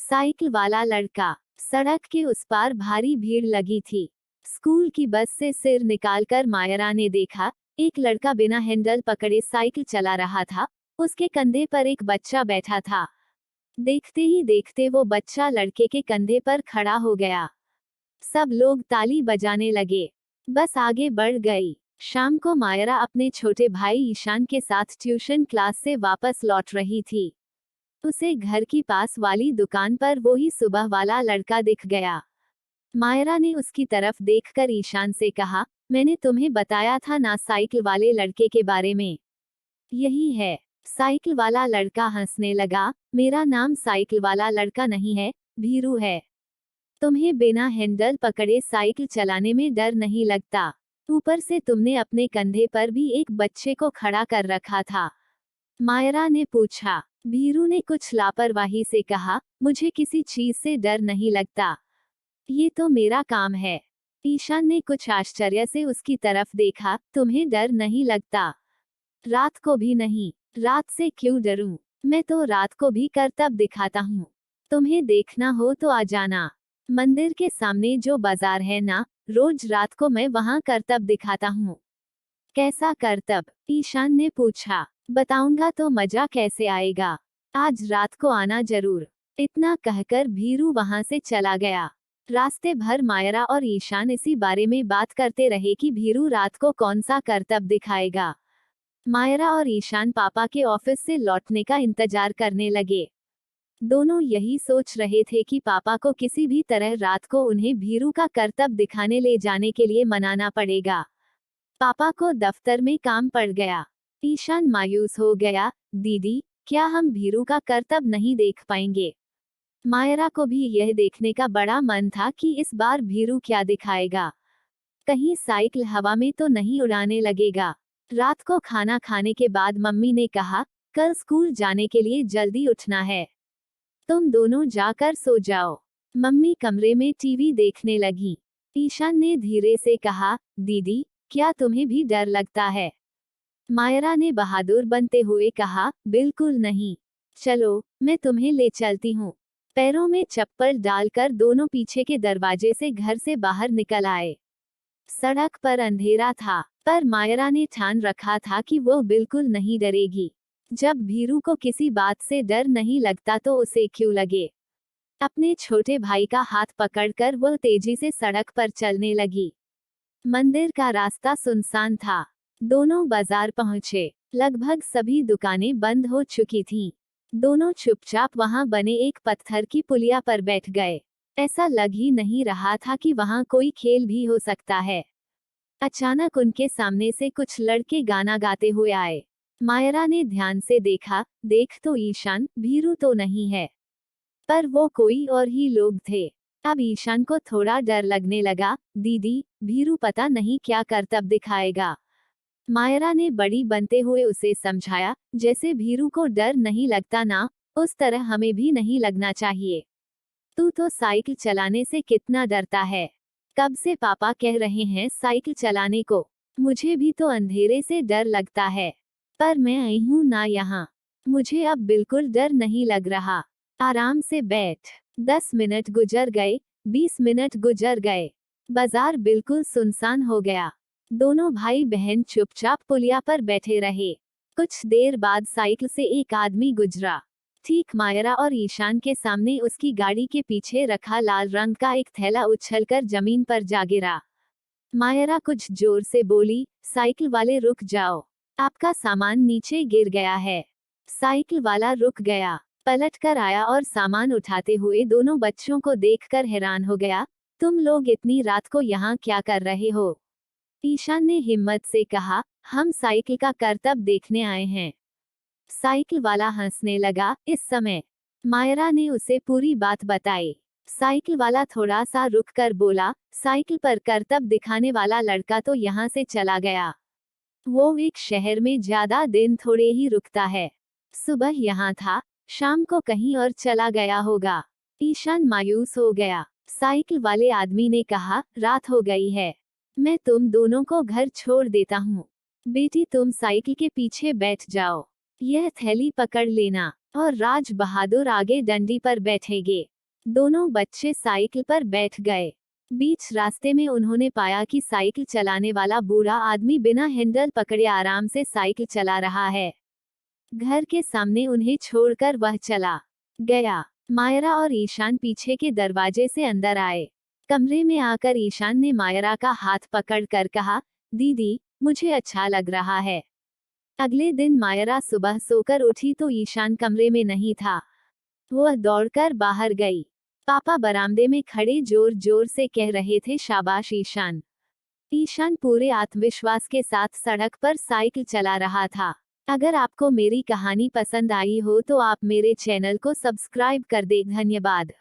Cycle वाला लड़का। सड़क के उस पार भारी भीड़ लगी थी। स्कूल की बस से सिर निकालकर मायरा ने देखा, एक लड़का बिना हैंडल पकड़े साइकिल चला रहा था। उसके कंधे पर एक बच्चा बैठा था। देखते ही देखते वो बच्चा लड़के के कंधे पर खड़ा हो गया। सब लोग ताली बजाने लगे। बस आगे बढ़ गई। शाम को मायरा अपने छोटे भाई ईशान के साथ ट्यूशन क्लास से वापस लौट रही थी। उसे घर की पास वाली दुकान पर वही सुबह वाला लड़का दिख गया। मायरा ने उसकी तरफ देखकर ईशान से कहा, मैंने तुम्हें बताया था ना साइकिल वाले लड़के के बारे में। यही है। साइकिल वाला लड़का हंसने लगा, मेरा नाम साइकिल वाला लड़का नहीं है, भीरू है। तुम्हें बिना हैंडल पकड़े साइकिल चलाने में डर नहीं लगता। ऊपर से तुमने अपने कंधे पर भी एक बच्चे को खड़ा कर रखा था। मायरा ने पूछा। भीरू ने कुछ लापरवाही से कहा, मुझे किसी चीज से डर नहीं लगता। ये तो मेरा काम है। ईशान ने कुछ आश्चर्य से उसकी तरफ देखा, तुम्हें डर नहीं लगता? रात को भी नहीं। रात से क्यों डरूं? मैं तो रात को भी करतब दिखाता हूँ। तुम्हें देखना हो तो आ जाना। मंदिर के सामने जो बाजार है ना, रोज रात को मैं वहाँ करतब दिखाता हूँ। कैसा करतब? ईशान ने पूछा। बताऊंगा तो मजा कैसे आएगा? आज रात को आना जरूर। इतना कहकर भीरू वहां से चला गया। रास्ते भर मायरा और ईशान इसी बारे में बात करते रहे कि भीरू रात को कौन सा करतब दिखाएगा। मायरा और ईशान पापा के ऑफिस से लौटने का इंतजार करने लगे। दोनों यही सोच रहे थे कि पापा को किसी भी तरह रात को उन्हें भीरू का करतब दिखाने ले जाने के लिए मनाना पड़ेगा। पापा को दफ्तर में काम पड़ गया। ईशान मायूस हो गया, दीदी, क्या हम भीरू का करतब नहीं देख पाएंगे? मायरा को भी यह देखने का बड़ा मन था कि इस बार भीरू क्या दिखाएगा। कहीं साइकिल हवा में तो नहीं उड़ाने लगेगा। रात को खाना खाने के बाद मम्मी ने कहा, कल स्कूल जाने के लिए जल्दी उठना है। तुम दोनों जाकर सो जाओ। मम्मी कमरे में टीवी देखने लगी। ईशान ने धीरे से कहा, दीदी, क्या तुम्हें भी डर लगता है? मायरा ने बहादुर बनते हुए कहा, बिल्कुल नहीं। चलो, मैं तुम्हें ले चलती हूँ। पैरों में चप्पल डालकर दोनों पीछे के दरवाजे से घर से बाहर निकल आए। सड़क पर अंधेरा था, पर मायरा ने ठान रखा था कि वो बिल्कुल नहीं डरेगी। जब भीरू को किसी बात से डर नहीं लगता तो उसे क्यों लगे। अपने छोटे भाई का हाथ पकड़कर वो तेजी से सड़क पर चलने लगी। मंदिर का रास्ता सुनसान था। दोनों बाजार पहुंचे। लगभग सभी दुकानें बंद हो चुकी थीं। दोनों चुपचाप वहां बने एक पत्थर की पुलिया पर बैठ गए। ऐसा लग ही नहीं रहा था कि वहां कोई खेल भी हो सकता है। अचानक उनके सामने से कुछ लड़के गाना गाते हुए आए। मायरा ने ध्यान से देखा, देख तो ईशान, भीरू तो नहीं है। पर वो कोई और ही लोग थे। अब ईशान को थोड़ा डर लगने लगा, दीदी, भीरू पता नहीं क्या करतब दिखाएगा। मायरा ने बड़ी बनते हुए उसे समझाया, जैसे भीरू को डर नहीं लगता ना, उस तरह हमें भी नहीं लगना चाहिए। तू तो साइकिल चलाने से कितना डरता है। कब से पापा कह रहे हैं साइकिल चलाने को। मुझे भी तो अंधेरे से डर लगता है। पर मैं आई हूँ ना यहाँ। मुझे अब बिल्कुल डर नहीं लग रहा। आराम से बैठ। 10 मिनट गुजर गए, 20 मिनट गुजर गए। बाजार बिल्कुल सुनसान हो गया। दोनों भाई बहन चुपचाप पुलिया पर बैठे रहे। कुछ देर बाद साइकिल से एक आदमी गुजरा। ठीक मायरा और ईशान के सामने उसकी गाड़ी के पीछे रखा लाल रंग का एक थैला उछलकर जमीन पर जा गिरा। मायरा कुछ जोर से बोली, साइकिल वाले रुक जाओ, आपका सामान नीचे गिर गया है। साइकिल वाला रुक गया, पलट कर आया और सामान उठाते हुए दोनों बच्चों को देखकर हैरान हो गया। तुम लोग इतनी रात को यहाँ क्या कर रहे हो? ईशान ने हिम्मत से कहा, हम साइकिल का करतब देखने आए हैं। साइकिल वाला हंसने लगा। इस समय मायरा ने उसे पूरी बात बताई। साइकिल वाला थोड़ा सा रुक कर बोला, साइकिल पर करतब दिखाने वाला लड़का तो यहाँ से चला गया। वो एक शहर में ज्यादा दिन थोड़े ही रुकता है। सुबह यहाँ था, शाम को कहीं और चला गया होगा। ईशान मायूस हो गया। साइकिल वाले आदमी ने कहा, रात हो गई है, मैं तुम दोनों को घर छोड़ देता हूँ। बेटी तुम साइकिल के पीछे बैठ जाओ। यह थैली पकड़ लेना। और राज बहादुर आगे डंडी पर बैठेंगे। दोनों बच्चे साइकिल पर बैठ गए। बीच रास्ते में उन्होंने पाया कि साइकिल चलाने वाला बूढ़ा आदमी बिना हैंडल पकड़े आराम से साइकिल चला रहा है। घर के सामने उन्हें छोड़कर वह चला गया। मायरा और ईशान पीछे के दरवाजे से अंदर आए। कमरे में आकर ईशान ने मायरा का हाथ पकड़कर कहा, दीदी, मुझे अच्छा लग रहा है। अगले दिन मायरा सुबह सोकर उठी तो ईशान कमरे में नहीं था। वह दौड़कर बाहर गई। पापा बरामदे में खड़े जोर जोर से कह रहे थे, शाबाश ईशान। ईशान पूरे आत्मविश्वास के साथ सड़क पर साइकिल चला रहा था। अगर आपको मेरी कहानी पसंद आई हो तो आप मेरे चैनल को सब्सक्राइब कर दें। धन्यवाद।